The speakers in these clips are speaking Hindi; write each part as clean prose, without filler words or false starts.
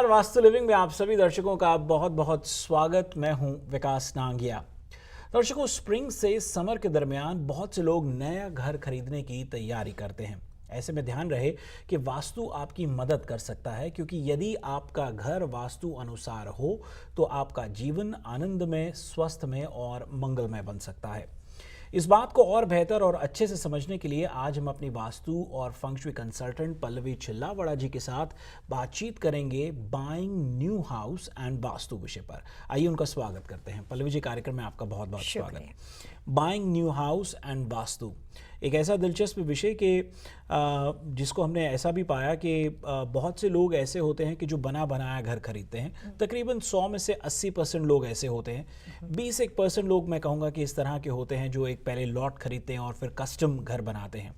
नमस्कार, वास्तु लिविंग में आप सभी दर्शकों का बहुत बहुत स्वागत। मैं हूं विकास नांगिया। दर्शकों, स्प्रिंग से समर के दरमियान बहुत से लोग नया घर खरीदने की तैयारी करते हैं। ऐसे में ध्यान रहे कि वास्तु आपकी मदद कर सकता है, क्योंकि यदि आपका घर वास्तु अनुसार हो तो आपका जीवन आनंदमय, स्वस्थमय और मंगलमय बन सकता है। इस बात को और बेहतर और अच्छे से समझने के लिए आज हम अपनी वास्तु और फंक्शुई कंसल्टेंट पल्लवी चिल्लावड़ा जी के साथ बातचीत करेंगे buying new house and vastu विषय पर। आइए उनका स्वागत करते हैं। पल्लवी जी, कार्यक्रम में आपका बहुत बहुत स्वागत। Buying new house and vastu एक ऐसा दिलचस्प विषय के जिसको हमने ऐसा भी पाया कि बहुत से लोग ऐसे होते हैं कि जो बना बनाया घर खरीदते हैं। तकरीबन 100 में से 80% लोग ऐसे होते हैं। 20% लोग मैं कहूँगा कि इस तरह के होते हैं जो एक पहले लॉट खरीदते हैं और फिर कस्टम घर बनाते हैं।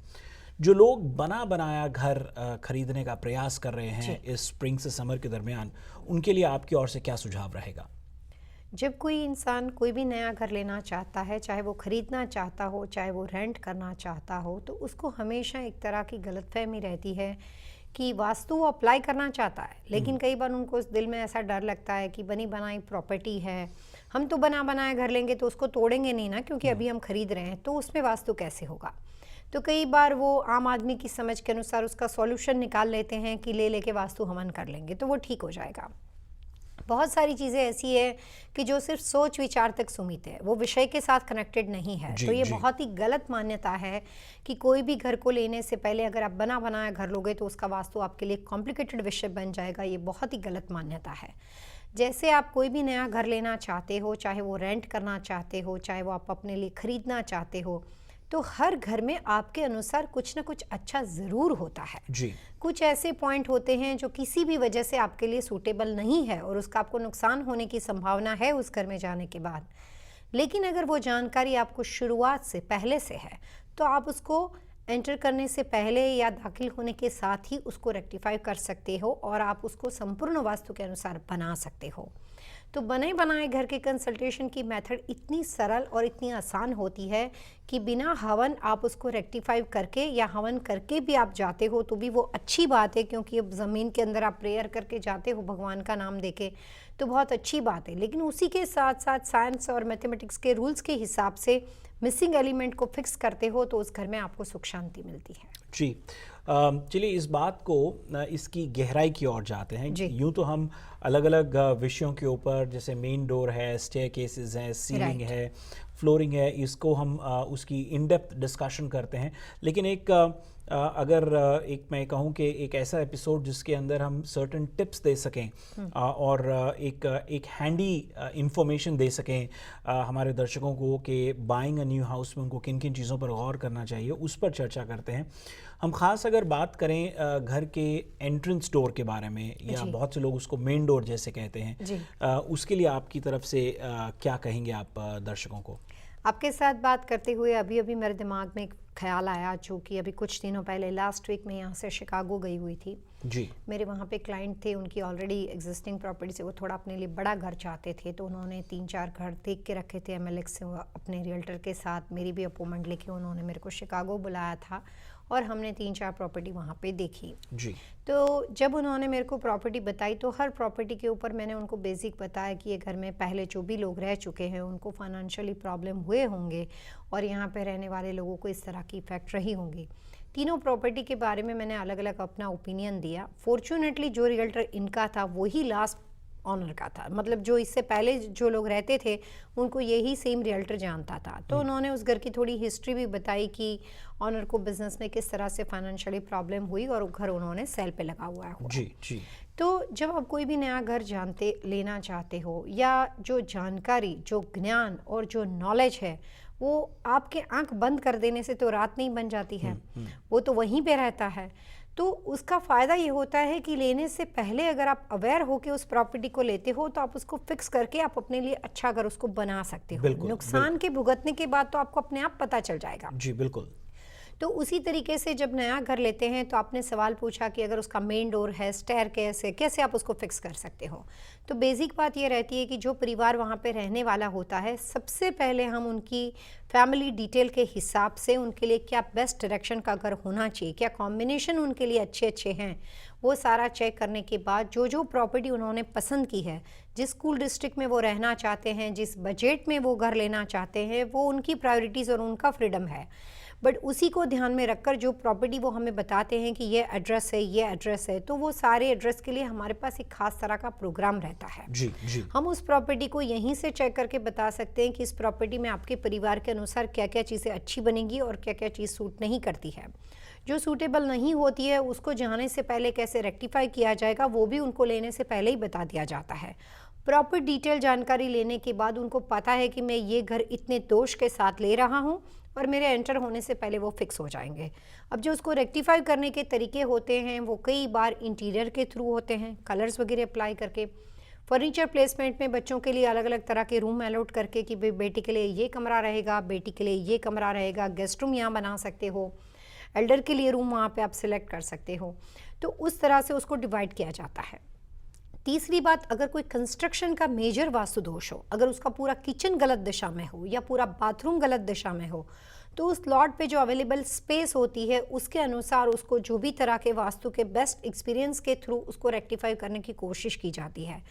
जो लोग बना बनाया घर खरीदने का प्रयास कर रहे हैं इस स्प्रिंग से समर के दरमियान, उनके लिए आपकी ओर से क्या सुझाव रहेगा? जब कोई इंसान कोई भी नया घर लेना चाहता है, चाहे वो खरीदना चाहता हो, चाहे वो रेंट करना चाहता हो, तो उसको हमेशा एक तरह की गलतफहमी रहती है कि वास्तु वो अप्लाई करना चाहता है, लेकिन कई बार उनको उस दिल में ऐसा डर लगता है कि बनी बनाई प्रॉपर्टी है, हम तो बना बनाया घर लेंगे तो उसको तोड़ेंगे नहीं ना, क्योंकि अभी हम खरीद रहे हैं, तो उसमें वास्तु कैसे होगा। तो कई बार वो आम आदमी की समझ के अनुसार उसका सॉल्यूशन निकाल लेते हैं कि ले लेके वास्तु हवन कर लेंगे तो वो ठीक हो जाएगा। बहुत सारी चीज़ें ऐसी है कि जो सिर्फ सोच विचार तक सीमित है, वो विषय के साथ कनेक्टेड नहीं है। तो ये बहुत ही गलत मान्यता है कि कोई भी घर को लेने से पहले अगर आप बना बनाया घर लोगे तो उसका वास्तु आपके लिए कॉम्प्लिकेटेड विषय बन जाएगा। ये बहुत ही गलत मान्यता है। जैसे आप कोई भी नया घर लेना चाहते हो, चाहे वो रेंट करना चाहते हो, चाहे वो आप अपने लिए खरीदना चाहते हो, तो हर घर में आपके अनुसार कुछ ना कुछ अच्छा ज़रूर होता है जी। कुछ ऐसे पॉइंट होते हैं जो किसी भी वजह से आपके लिए सूटेबल नहीं है और उसका आपको नुकसान होने की संभावना है उस घर में जाने के बाद। लेकिन अगर वो जानकारी आपको शुरुआत से पहले से है तो आप उसको एंटर करने से पहले या दाखिल होने के साथ ही उसको रेक्टिफाई कर सकते हो और आप उसको संपूर्ण वास्तु के अनुसार बना सकते हो। तो बने बनाए घर के कंसल्टेशन की मेथड इतनी सरल और इतनी आसान होती है कि बिना हवन आप उसको रेक्टिफाई करके या हवन करके भी आप जाते हो तो भी वो अच्छी बात है, क्योंकि अब ज़मीन के अंदर आप प्रेयर करके जाते हो भगवान का नाम देके, तो बहुत अच्छी बात है। लेकिन उसी के साथ साथ साइंस और मैथमेटिक्स के रूल्स के हिसाब से मिसिंग एलिमेंट को फिक्स करते हो तो उस घर में आपको सुख शांति मिलती है। जी। चलिए इस बात को इसकी गहराई की ओर जाते हैं। यूं तो हम अलग अलग विषयों के ऊपर, जैसे मेन डोर है, स्टेयरकेसेस है, सीलिंग है, फ्लोरिंग है, इसको हम उसकी इन डेप्थ डिस्कशन करते हैं। लेकिन एक अगर एक मैं कहूँ कि एक ऐसा एपिसोड जिसके अंदर हम सर्टेन टिप्स दे सकें और एक हैंडी इंफॉर्मेशन दे सकें हमारे दर्शकों को कि बाइंग अ न्यू हाउस में उनको किन किन चीज़ों पर गौर करना चाहिए, उस पर चर्चा करते हैं हम। ख़ास अगर बात करें घर के एंट्रेंस डोर के बारे में, या बहुत से लोग उसको मेन डोर जैसे कहते हैं, उसके लिए आपकी तरफ से क्या कहेंगे आप दर्शकों को? आपके साथ बात करते हुए अभी अभी मेरे दिमाग में एक ख्याल आया, जो कि अभी कुछ दिनों पहले लास्ट वीक में यहाँ से शिकागो गई हुई थी जी। मेरे वहाँ पे क्लाइंट थे, उनकी ऑलरेडी एग्जिस्टिंग प्रॉपर्टी से वो थोड़ा अपने लिए बड़ा घर चाहते थे, तो उन्होंने 3-4 घर देख के रखे थे एमएलएक्स से अपने रियल्टर के साथ। मेरी भी अपॉइंटमेंट लेके उन्होंने मेरे को शिकागो बुलाया था और हमने 3-4 प्रॉपर्टी वहाँ पे देखी जी। तो जब उन्होंने मेरे को प्रॉपर्टी बताई तो हर प्रॉपर्टी के ऊपर मैंने उनको बेसिक बताया कि ये घर में पहले जो भी लोग रह चुके हैं उनको फाइनेंशियली प्रॉब्लम हुए होंगे और यहाँ पे रहने वाले लोगों को इस तरह की इफेक्ट रही होंगी। तीनों प्रॉपर्टी के बारे में मैंने अलग अलग अपना ओपिनियन दिया। फॉर्चुनेटली जो रियल्टर इनका था वही लास्ट ऑनर का था, मतलब जो इससे पहले जो लोग रहते थे उनको यही सेम रियल्टर जानता था। तो उन्होंने उस घर की थोड़ी हिस्ट्री भी बताई कि ऑनर को बिजनेस में किस तरह से फाइनेंशियली प्रॉब्लम हुई और वो घर उन्होंने सेल पे लगा हुआ है। जी। तो जब आप कोई भी नया घर लेना चाहते हो, या जो जानकारी, जो ज्ञान और जो नॉलेज है वो आपके आंख बंद कर देने से तो रात नहीं बन जाती है, वो तो वहीं पे रहता है। तो उसका फ़ायदा ये होता है कि लेने से पहले अगर आप अवेयर हो के उस प्रॉपर्टी को लेते हो तो आप उसको फिक्स करके आप अपने लिए अच्छा घर उसको बना सकते हो। नुकसान के भुगतने के बाद तो आपको अपने आप पता चल जाएगा। जी बिल्कुल। तो उसी तरीके से जब नया घर लेते हैं तो आपने सवाल पूछा कि अगर उसका मेन डोर है, स्टेयरकेस है, कैसे आप उसको फिक्स कर सकते हो। तो बेसिक बात ये रहती है कि जो परिवार वहाँ पे रहने वाला होता है, सबसे पहले हम उनकी फैमिली डिटेल के हिसाब से उनके लिए क्या बेस्ट डायरेक्शन का घर होना चाहिए, क्या कॉम्बिनेशन उनके लिए अच्छे अच्छे हैं, वो सारा चेक करने के बाद जो जो प्रॉपर्टी उन्होंने पसंद की है, जिस स्कूल डिस्ट्रिक्ट में वो रहना चाहते हैं, जिस बजट में वो घर लेना चाहते हैं, वो उनकी प्रायोरिटीज़ और उनका फ्रीडम है। बट उसी को ध्यान में रखकर जो प्रॉपर्टी वो हमें बताते हैं कि ये एड्रेस है, ये एड्रेस है, तो वो सारे एड्रेस के लिए हमारे पास एक खास तरह का प्रोग्राम रहता है। जी। हम उस प्रॉपर्टी को यहीं से चेक करके बता सकते हैं कि इस प्रॉपर्टी में आपके परिवार के अनुसार क्या क्या चीज़ें अच्छी बनेंगी और क्या क्या चीज़ सूट नहीं करती है। जो सूटेबल नहीं होती है उसको जाने से पहले कैसे रेक्टिफाई किया जाएगा वो भी उनको लेने से पहले ही बता दिया जाता है। प्रॉपर डिटेल जानकारी लेने के बाद उनको पता है कि मैं ये घर इतने दोष के साथ ले रहा हूँ और मेरे एंटर होने से पहले वो फिक्स हो जाएंगे। अब जो उसको रेक्टिफाई करने के तरीके होते हैं वो कई बार इंटीरियर के थ्रू होते हैं, कलर्स वगैरह अप्लाई करके, फर्नीचर प्लेसमेंट में बच्चों के लिए अलग अलग तरह के रूम अलॉट करके कि भाई बेटी के लिए ये कमरा रहेगा, बेटी के लिए ये कमरा रहेगा, गेस्ट रूम यहाँ बना सकते हो, एल्डर के लिए रूम वहाँ पे आप सिलेक्ट कर सकते हो। तो उस तरह से उसको डिवाइड किया जाता है। तीसरी बात, अगर कोई कंस्ट्रक्शन का मेजर वास्तु दोष हो, अगर उसका पूरा किचन गलत दिशा में हो या पूरा बाथरूम गलत दिशा में हो, तो उस लॉट पे जो अवेलेबल स्पेस होती है उसके अनुसार उसको जो भी तरह के वास्तु के बेस्ट एक्सपीरियंस के थ्रू उसको रेक्टिफाई करने की कोशिश की जाती है।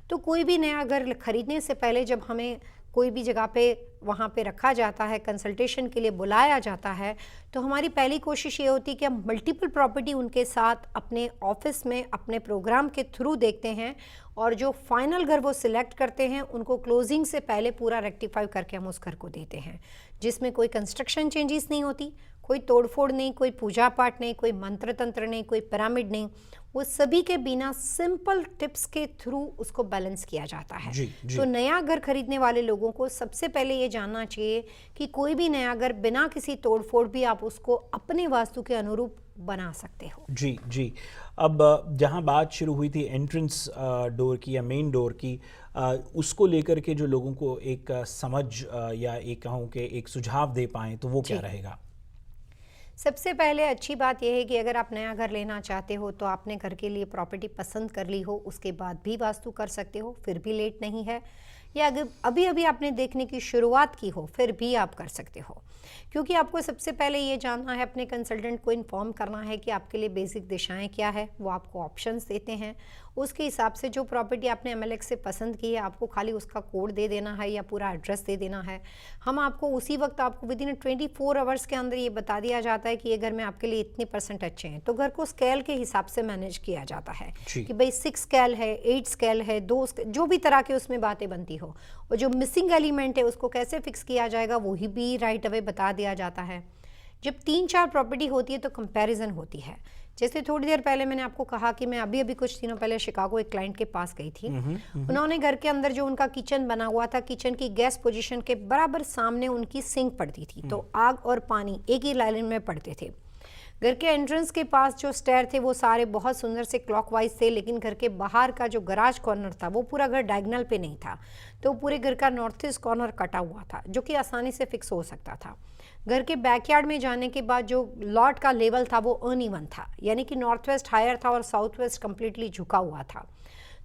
तो कोई भी नया घर खरीदने से पहले जब हमें कोई भी जगह पे वहाँ पे रखा जाता है, कंसल्टेशन के लिए बुलाया जाता है, तो हमारी पहली कोशिश ये होती है कि हम मल्टीपल प्रॉपर्टी उनके साथ अपने ऑफिस में अपने प्रोग्राम के थ्रू देखते हैं और जो फाइनल घर वो सिलेक्ट करते हैं उनको क्लोजिंग से पहले पूरा रेक्टिफाई करके हम उस घर को देते हैं, जिसमें कोई कंस्ट्रक्शन चेंजेस नहीं होती, कोई तोड़फोड़ नहीं, कोई पूजा पाठ नहीं, कोई मंत्र तंत्र नहीं, कोई पिरामिड नहीं, वो सभी के बिना सिंपल टिप्स के थ्रू उसको बैलेंस किया जाता है। जी। तो नया घर खरीदने वाले लोगों को सबसे पहले ये जानना चाहिए कि कोई भी नया घर बिना किसी तोड़फोड़ भी आप उसको अपने वास्तु के अनुरूप बना सकते हो। जी। अब जहाँ बात शुरू हुई थी एंट्रेंस डोर की या मेन डोर की, उसको लेकर के जो लोगों को एक समझ या एक कहूँ कि एक सुझाव दे पाएँ तो वो क्या रहेगा? सबसे पहले अच्छी बात यह है कि अगर आप नया घर लेना चाहते हो तो आपने घर के लिए प्रॉपर्टी पसंद कर ली हो, उसके बाद भी वास्तु कर सकते हो, फिर भी लेट नहीं है। या अगर अभी अभी आपने देखने की शुरुआत की हो फिर भी आप कर सकते हो, क्योंकि आपको सबसे पहले ये जानना है, अपने कंसल्टेंट को इन्फॉर्म करना है कि आपके लिए बेसिक दिशाएं क्या है, वो आपको ऑप्शंस देते हैं। उसके हिसाब से जो प्रॉपर्टी आपने एमएलएक्स से पसंद की है आपको खाली उसका कोड दे देना है या पूरा एड्रेस दे देना है। हम आपको उसी वक्त आपको विद इन 24 आवर्स के अंदर ये बता दिया जाता है कि ये घर में आपके लिए इतने % अच्छे हैं। तो घर को स्केल के हिसाब से मैनेज किया जाता है कि भाई 6 स्केल है, 8 स्केल है, 2 जो भी तरह के उसमें बातें बनती हो, और जो मिसिंग एलिमेंट है उसको कैसे फिक्स किया जाएगा वही भी राइट अवे बता दिया जाता है। जब 3-4 प्रॉपर्टी होती है तो कंपैरिजन होती है। जैसे थोड़ी देर पहले मैंने आपको कहा कि मैं अभी कुछ दिनों पहले शिकागो एक क्लाइंट के पास गई थी। उन्होंने घर के अंदर जो उनका किचन बना हुआ था, किचन की गैस पोजीशन के बराबर सामने उनकी सिंक पड़ती थी, तो आग और पानी एक ही लाइन में पड़ते थे। घर के एंट्रेंस के पास जो स्टेयर थे वो सारे बहुत सुंदर से क्लॉकवाइज थे, लेकिन घर के बाहर का जो गराज कॉर्नर था वो पूरा घर डायगोनल पे नहीं था, तो पूरे घर का नॉर्थ ईस्ट कॉर्नर कटा हुआ था जो कि आसानी से फिक्स हो सकता था। घर के बैकयार्ड में जाने के बाद जो लॉट का लेवल था वो अनइवन था, यानी कि नॉर्थ वेस्ट हायर था और साउथ वेस्ट कम्प्लीटली झुका हुआ था।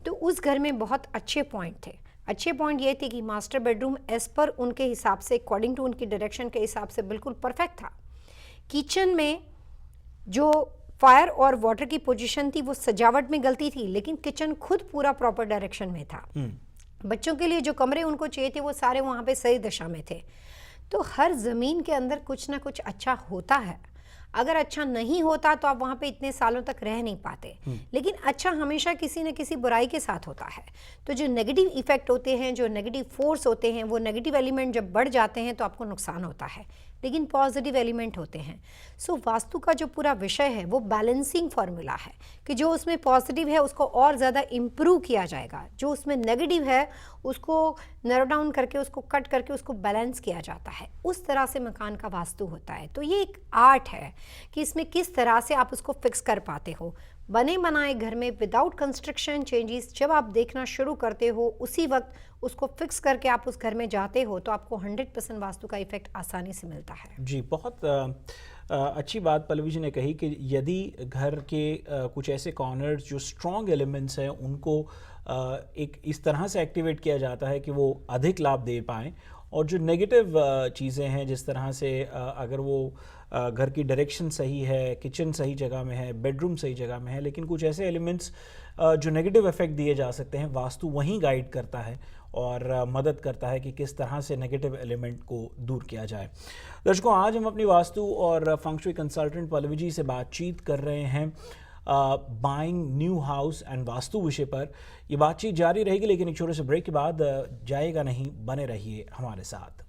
तो उस घर में बहुत अच्छे पॉइंट थे। अच्छे पॉइंट ये थे कि मास्टर बेडरूम एज पर उनके हिसाब से, अकॉर्डिंग टू उनकी डायरेक्शन के हिसाब से बिल्कुल परफेक्ट था। किचन में जो फायर और वाटर की पोजीशन थी वो सजावट में गलती थी, लेकिन किचन खुद पूरा प्रॉपर डायरेक्शन में था। बच्चों के लिए जो कमरे उनको चाहिए थे वो सारे वहाँ पे सही दिशा में थे। तो हर ज़मीन के अंदर कुछ ना कुछ अच्छा होता है। अगर अच्छा नहीं होता तो आप वहाँ पे इतने सालों तक रह नहीं पाते, लेकिन अच्छा हमेशा किसी न किसी बुराई के साथ होता है। तो जो नेगेटिव इफेक्ट होते हैं, जो नेगेटिव फोर्स होते हैं, वो नेगेटिव एलिमेंट जब बढ़ जाते हैं तो आपको नुकसान होता है, लेकिन पॉजिटिव एलिमेंट होते हैं। सो वास्तु का जो पूरा विषय है वो बैलेंसिंग फॉर्मूला है कि जो उसमें पॉजिटिव है उसको और ज़्यादा इम्प्रूव किया जाएगा, जो उसमें नेगेटिव है उसको नैरो डाउन करके, उसको कट करके उसको बैलेंस किया जाता है। उस तरह से मकान का वास्तु होता है। तो ये एक आर्ट है कि इसमें किस तरह से आप उसको फिक्स कर पाते हो। बने बनाए घर में विदाउट कंस्ट्रक्शन चेंजेस जब आप देखना शुरू करते हो, उसी वक्त उसको फिक्स करके आप उस घर में जाते हो, तो आपको 100% वास्तु का इफेक्ट आसानी से मिलता है। जी, बहुत अच्छी बात पल्लवी जी ने कही कि यदि घर के कुछ ऐसे कॉर्नर्स जो स्ट्रॉन्ग एलिमेंट्स हैं उनको एक इस तरह से एक्टिवेट किया जाता है कि वो अधिक लाभ दे पाएँ, और जो नेगेटिव चीज़ें हैं जिस तरह से अगर वो घर की डायरेक्शन सही है, किचन सही जगह में है, बेडरूम सही जगह में है, लेकिन कुछ ऐसे एलिमेंट्स जो नेगेटिव इफेक्ट दिए जा सकते हैं, वास्तु वहीं गाइड करता है और मदद करता है कि किस तरह से नेगेटिव एलिमेंट को दूर किया जाए। दर्शकों, आज हम अपनी वास्तु और फंग शुई कंसल्टेंट पल्लवी जी से बातचीत कर रहे हैं buying new house and vastu विषय पर। ये बातचीत जारी रहेगी, लेकिन एक छोटे से ब्रेक के बाद जाएगा नहीं, बने रहिए हमारे साथ।